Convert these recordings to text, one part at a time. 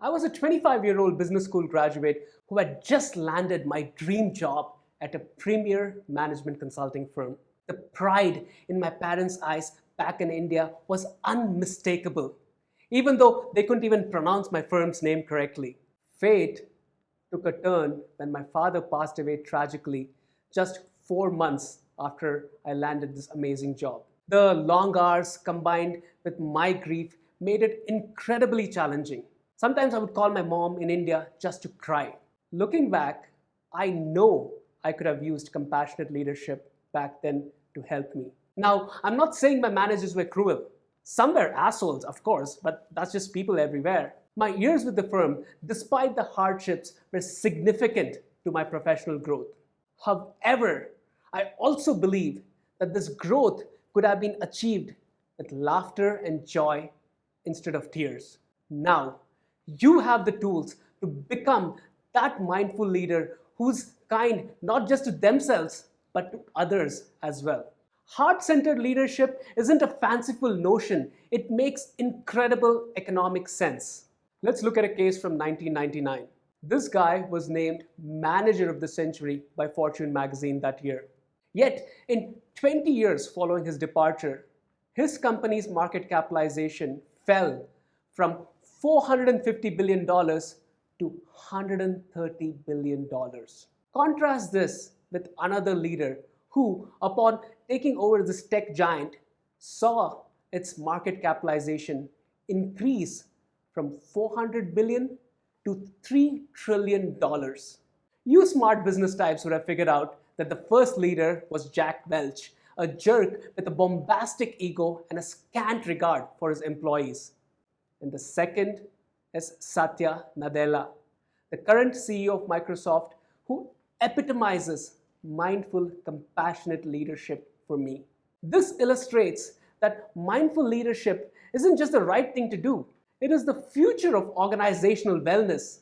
I was a 25-year-old business school graduate who had just landed my dream job at a premier management consulting firm. The pride in my parents' eyes back in India was unmistakable, even though they couldn't even pronounce my firm's name correctly. Fate took a turn when my father passed away tragically just 4 months after I landed this amazing job. The long hours combined with my grief made it incredibly challenging. Sometimes I would call my mom in India just to cry. Looking back, I know I could have used compassionate leadership back then to help me. Now, I'm not saying my managers were cruel. Some were assholes, of course, but that's just people everywhere. My years with the firm, despite the hardships, were significant to my professional growth. However, I also believe that this growth could have been achieved with laughter and joy instead of tears. Now, you have the tools to become that mindful leader who's kind not just to themselves, but to others as well. Heart centered leadership isn't a fanciful notion, it makes incredible economic sense. Let's look at a case from 1999. This guy was named Manager of the Century by Fortune magazine that year. Yet, in 20 years following his departure, his company's market capitalization fell from $450 billion to $130 billion. Contrast this with another leader who, upon taking over this tech giant, saw its market capitalization increase from $400 billion to $3 trillion. You smart business types would have figured out that the first leader was Jack Welch, a jerk with a bombastic ego and a scant regard for his employees. And the second is Satya Nadella, the current CEO of Microsoft, who epitomizes mindful, compassionate leadership for me. This illustrates that mindful leadership isn't just the right thing to do, it is the future of organizational wellness.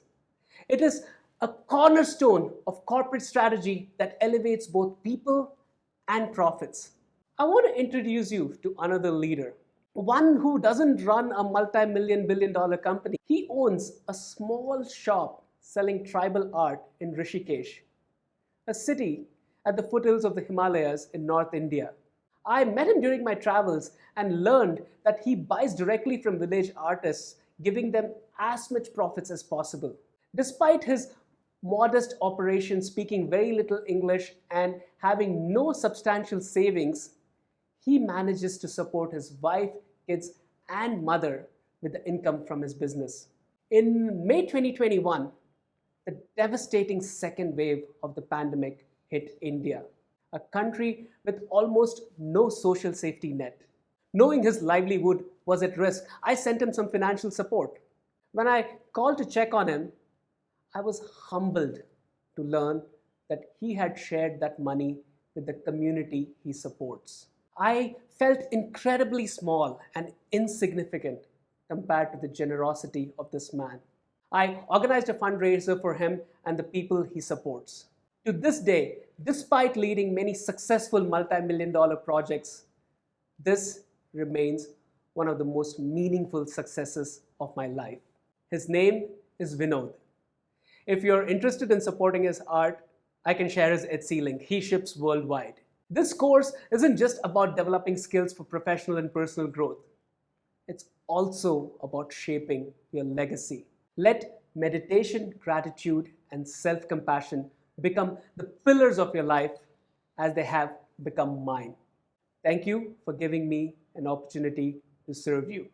It is a cornerstone of corporate strategy that elevates both people and profits. I want to introduce you to another leader, one who doesn't run a multi-million billion dollar company. He owns a small shop selling tribal art in Rishikesh, a city at the foothills of the Himalayas in North India. I met him during my travels and learned that he buys directly from village artists, giving them as much profits as possible. Despite his modest operation, speaking very little English and having no substantial savings, he manages to support his wife, kids, and mother with the income from his business. In May 2021, the devastating second wave of the pandemic hit India, a country with almost no social safety net. Knowing his livelihood was at risk, I sent him some financial support. When I called to check on him, I was humbled to learn that he had shared that money with the community he supports. I felt incredibly small and insignificant compared to the generosity of this man. I organized a fundraiser for him and the people he supports. To this day, despite leading many successful multi-million dollar projects, this remains one of the most meaningful successes of my life. His name is Vinod. If you're interested in supporting his art, I can share his Etsy link. He ships worldwide. This course isn't just about developing skills for professional and personal growth. It's also about shaping your legacy. Let meditation, gratitude, and self-compassion become the pillars of your life as they have become mine. Thank you for giving me an opportunity to serve you.